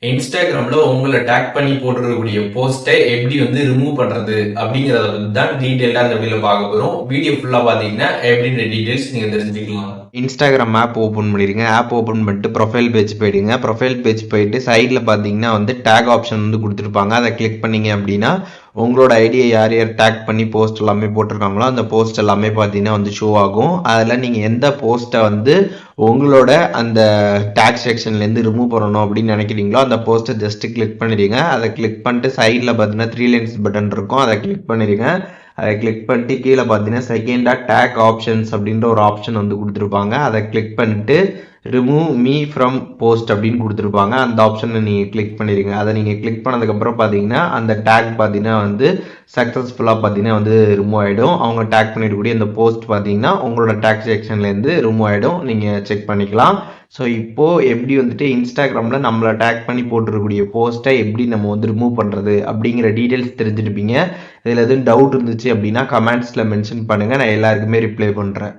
இன்ஸ்டாகிராம்ல உங்களை டேக் பண்ணி போட்டுருக்கக்கூடிய போஸ்ட்டை எப்படி ரிமூவ் பண்றது அப்படிங்கறத பத்தி தான் டீடைலா இந்த வீடியோல பார்க்க போறோம். வீடியோ ஃபுல்லா பாத்தீங்கன்னா எப்படின்ற டீடைல்ஸ் நீங்க தெரிஞ்சுக்கலாம். இன்ஸ்டாகிராம் ஆப் ஓப்பன் பண்ணிடுங்க. ஆப் ஓப்பன் பண்ணிட்டு ப்ரொஃபைல் பேஜ் போயிடுங்க. ப்ரொஃபைல் பேஜ் போயிட்டு சைடில் பார்த்தீங்கன்னா டேக் ஆப்ஷன் கொடுத்துருப்பாங்க. அதை கிளிக் பண்ணீங்க அப்படின்னா உங்களோட ஐடியை யார் யார் டேக் பண்ணி போஸ்ட் எல்லாமே போட்டிருக்காங்களோ அந்த போஸ்ட் எல்லாமே பார்த்தீங்கன்னா ஷோ ஆகும். அதில் நீங்கள் எந்த போஸ்ட்டை உங்களோட அந்த டேக் செக்ஷன்லேருந்து ரிமூவ் பண்ணணும் அப்படின்னு நினைக்கிறீங்களோ அந்த போஸ்ட்டை ஜஸ்ட் கிளிக் பண்ணிடுங்க. அதை கிளிக் பண்ணிட்டு சைடில் பார்த்தீங்கன்னா 3 லைன்ஸ் பட்டன் இருக்கும், அதை கிளிக் பண்ணிடுங்க. அதை கிளிக் பண்ணிட்டு கீழே பார்த்தீங்கன்னா செகண்டாக டேக் ஆப்ஷன்ஸ் அப்படின்ற ஒரு ஆப்ஷன் கொடுத்துருப்பாங்க. அதை கிளிக் பண்ணிட்டு ரிமூவ் மீ ஃப்ரம் போஸ்ட் அப்படின்னு கொடுத்துருப்பாங்க. அந்த ஆப்ஷனை நீங்கள் கிளிக் பண்ணிடுங்க. அதை நீங்கள் கிளிக் பண்ணதுக்கப்புறம் பார்த்தீங்கன்னா அந்த டேக் பார்த்தீங்கன்னா சக்ஸஸ்ஃபுல்லாக பார்த்தீங்கன்னா ரிமூவ் ஆகிடும். அவங்க டேக் பண்ணிடக்கூடிய இந்த போஸ்ட் பார்த்தீங்கன்னா உங்களோட டேக் செக்ஷன்லேருந்து ரிமூவ் ஆகிடும். நீங்கள் செக் பண்ணிக்கலாம். ஸோ இப்போது எப்படி இன்ஸ்டாகிராமில் நம்மளை டேக் பண்ணி போட்டிருக்கக்கூடிய போஸ்ட்டை எப்படி நம்ம ரிமூவ் பண்ணுறது அப்படிங்கிற டீட்டெயில்ஸ் தெரிஞ்சுருப்பீங்க. இதில் எதுவும் டவுட் இருந்துச்சு அப்படின்னா கமெண்ட்ஸில் மென்ஷன் பண்ணுங்கள், நான் எல்லாருக்குமே ரிப்ளை பண்ணுறேன்.